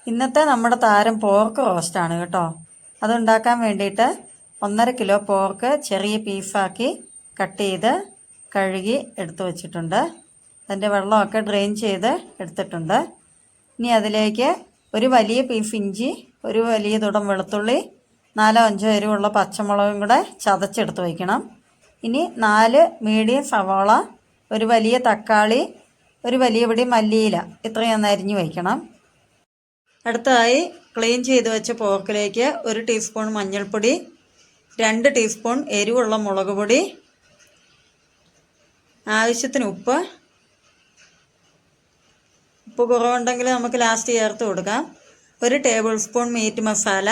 ഇന്നത്തെ നമ്മുടെ താരം പോർക്ക് റോസ്റ്റാണ് കേട്ടോ. അതുണ്ടാക്കാൻ വേണ്ടിയിട്ട് 1.5 കിലോ പോർക്ക് ചെറിയ പീസാക്കി കട്ട് ചെയ്ത് കഴുകി എടുത്തു വച്ചിട്ടുണ്ട്. അതിൻ്റെ വെള്ളമൊക്കെ ഡ്രെയിൻ ചെയ്ത് എടുത്തിട്ടുണ്ട്. ഇനി അതിലേക്ക് ഒരു വലിയ പീസ് ഇഞ്ചി, ഒരു വലിയ തുടം വെളുത്തുള്ളി, 4-5 എരിവുള്ള പച്ചമുളകും കൂടെ ചതച്ചെടുത്ത് വയ്ക്കണം. ഇനി 4 മീഡിയം സവാള, ഒരു വലിയ തക്കാളി, ഒരു വലിയ പിടി മല്ലിയില, ഇത്രയും അരിഞ്ഞു വയ്ക്കണം. അടുത്തതായി ക്ലീൻ ചെയ്ത് വെച്ച പോർക്കിലേക്ക് 1 ടീസ്പൂൺ മഞ്ഞൾപ്പൊടി, 2 ടീസ്പൂൺ എരിവുള്ള മുളക് പൊടി, ആവശ്യത്തിന് ഉപ്പ് കുറവുണ്ടെങ്കിൽ നമുക്ക് ലാസ്റ്റ് ചേർത്ത് കൊടുക്കാം. 1 ടേബിൾ സ്പൂൺ മീറ്റ് മസാല,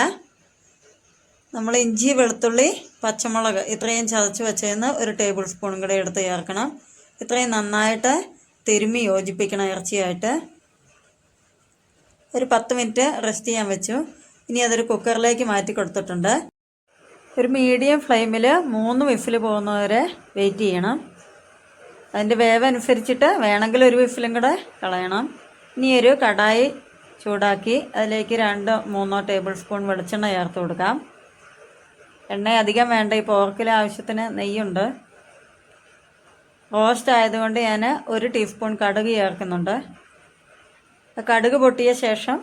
നമ്മൾ ഇഞ്ചി, വെളുത്തുള്ളി, പച്ചമുളക് ഇത്രയും ചതച്ച് വെച്ചതിന് 1 ടേബിൾ സ്പൂണും കൂടെ എടുത്ത് ചേർക്കണം. ഇത്രയും നന്നായിട്ട് തിരുമ്മി യോജിപ്പിക്കണം ഇറച്ചിയായിട്ട്. ഒരു 10 മിനിറ്റ് റെസ്റ്റ് ചെയ്യാൻ വെച്ചു. ഇനി അതൊരു കുക്കറിലേക്ക് മാറ്റി കൊടുത്തിട്ടുണ്ട്. ഒരു മീഡിയം ഫ്ലെയിമിൽ 3 വിസിൽ പോകുന്നവരെ വെയിറ്റ് ചെയ്യണം. അതിൻ്റെ വേവ് അനുസരിച്ചിട്ട് വേണമെങ്കിൽ ഒരു വിസിലും കൂടെ കളയണം. ഇനി ഒരു കടായി ചൂടാക്കി അതിലേക്ക് 2-3 ടേബിൾ സ്പൂൺ വെളിച്ചെണ്ണ ചേർത്ത് കൊടുക്കാം. എണ്ണ അധികം വേണ്ട, ഈ പോർക്കിൽ ആവശ്യത്തിന് നെയ്യുണ്ട്. റോസ്റ്റ് ആയതുകൊണ്ട് ഞാൻ 1 ടീസ്പൂൺ കടുക് ചേർക്കുന്നുണ്ട്. കടുക് പൊട്ടിയ ശേഷം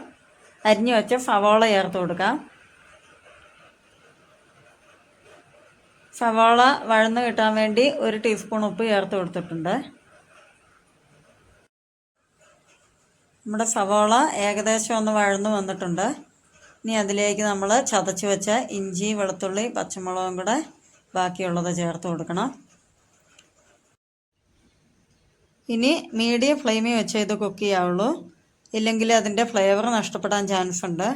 അരിഞ്ഞു വെച്ച സവാള ചേർത്ത് കൊടുക്കാം. സവാള വഴന്ന് കിട്ടാൻ വേണ്ടി 1 ടീസ്പൂൺ ഉപ്പ് ചേർത്ത് കൊടുത്തിട്ടുണ്ട്. നമ്മുടെ സവാള ഏകദേശം ഒന്ന് വഴന്ന് വന്നിട്ടുണ്ട്. ഇനി അതിലേക്ക് നമ്മൾ ചതച്ച് വെച്ച ഇഞ്ചി, വെളുത്തുള്ളി, പച്ചമുളകും കൂടെ ബാക്കിയുള്ളത് ചേർത്ത് കൊടുക്കണം. ഇനി മീഡിയം ഫ്ലെയിമിൽ വെച്ച് ഇത് കുക്ക് ചെയ്യാവുള്ളൂ, ഇല്ലെങ്കിൽ അതിൻ്റെ ഫ്ലേവർ നഷ്ടപ്പെടാൻ ചാൻസ് ഉണ്ട്.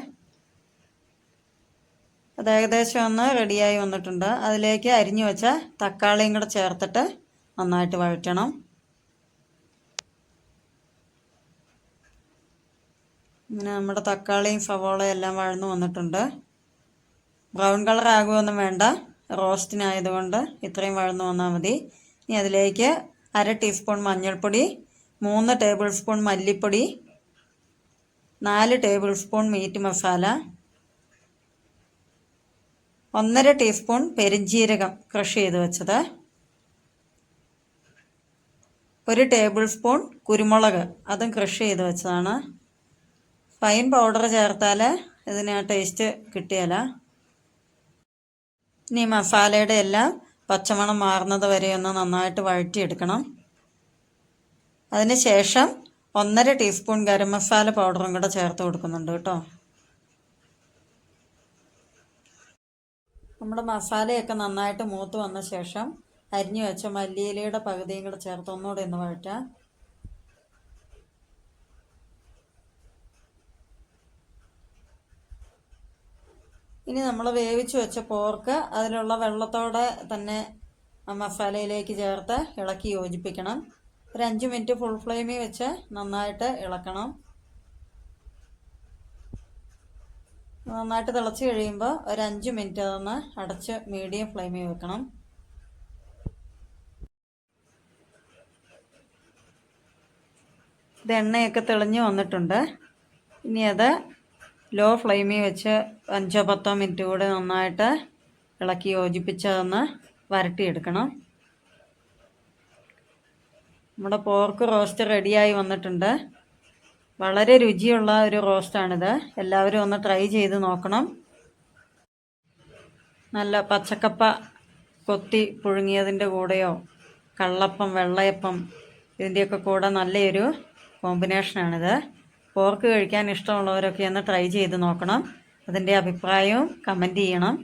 അത് ഏകദേശം ഒന്ന് റെഡിയായി വന്നിട്ടുണ്ട്. അതിലേക്ക് അരിഞ്ഞു വെച്ച തക്കാളിയും കൂടെ ചേർത്തിട്ട് നന്നായിട്ട് വഴറ്റണം. ഇങ്ങനെ നമ്മുടെ തക്കാളിയും സവോളയും എല്ലാം വഴന്നു വന്നിട്ടുണ്ട്. ബ്രൗൺ കളർ ആകുമൊന്നും വേണ്ട, റോസ്റ്റിനായതുകൊണ്ട് ഇത്രയും വഴന്നു വന്നാൽ മതി. ഇനി അതിലേക്ക് 1/2 ടീസ്പൂൺ മഞ്ഞൾപ്പൊടി, 3 ടേബിൾ സ്പൂൺ മല്ലിപ്പൊടി, 4 tablespoon meat masala, 1.5 teaspoon പെരിഞ്ജീരകം ക്രഷ് ചെയ്ത് വെച്ചത്, 1 ടേബിൾ സ്പൂൺ കുരുമുളക് അതും ക്രഷ് ചെയ്ത് വെച്ചതാണ്. ഫൈൻ പൗഡർ ചേർത്താൽ ഇതിന് ടേസ്റ്റ് കിട്ടിയല്ല. ഇനി മസാലയുടെ എല്ലാം പച്ചമണം മാറുന്നത് വരെ ഒന്ന് നന്നായിട്ട് വഴറ്റിയെടുക്കണം. അതിന് ശേഷം 1.5 ടീസ്പൂൺ ഗരം മസാല പൗഡറും കൂടെ ചേർത്ത് കൊടുക്കുന്നുണ്ട് കേട്ടോ. നമ്മുടെ മസാലയൊക്കെ നന്നായിട്ട് മൂത്ത് വന്ന ശേഷം അരിഞ്ഞു വെച്ച മല്ലിയിലയുടെ പകുതിയും കൂടെ ചേർത്ത് ഒന്നുകൂടെ ഒന്ന് വഴറ്റാം. ഇനി നമ്മൾ വേവിച്ച് വെച്ച പോർക്ക് അതിലുള്ള വെള്ളത്തോടെ തന്നെ മസാലയിലേക്ക് ചേർത്ത് ഇളക്കി യോജിപ്പിക്കണം. ഒരു 5 മിനിറ്റ് ഫുൾ ഫ്ലെയിമിൽ വെച്ച് നന്നായിട്ട് ഇളക്കണം. നന്നായിട്ട് തിളച്ച് കഴിയുമ്പോൾ ഒരു 5 മിനിറ്റ് അതൊന്ന് അടച്ച് മീഡിയം ഫ്ലെയിമിൽ വെക്കണം. ഇത് എണ്ണയൊക്കെ തെളിഞ്ഞ് വന്നിട്ടുണ്ട്. ഇനി അത് ലോ ഫ്ലെയിമിൽ വെച്ച് 5-10 മിനിറ്റ് കൂടെ നന്നായിട്ട് ഇളക്കി യോജിപ്പിച്ചതൊന്ന് വരട്ടിയെടുക്കണം. നമ്മുടെ പോർക്ക് റോസ്റ്റ് റെഡിയായി വന്നിട്ടുണ്ട്. വളരെ രുചിയുള്ള ഒരു റോസ്റ്റാണിത്. എല്ലാവരും ഒന്ന് ട്രൈ ചെയ്ത് നോക്കണം. നല്ല പച്ചക്കപ്പ കൊത്തി പുഴുങ്ങിയതിൻ്റെ കൂടെയോ കള്ളപ്പം, വെള്ളയപ്പം ഇതിൻ്റെയൊക്കെ കൂടെ നല്ലൊരു കോമ്പിനേഷനാണിത്. പോർക്ക് കഴിക്കാൻ ഇഷ്ടമുള്ളവരൊക്കെ ഒന്ന് ട്രൈ ചെയ്ത് നോക്കണം. അതിൻ്റെ അഭിപ്രായവും കമൻറ്റ് ചെയ്യണം.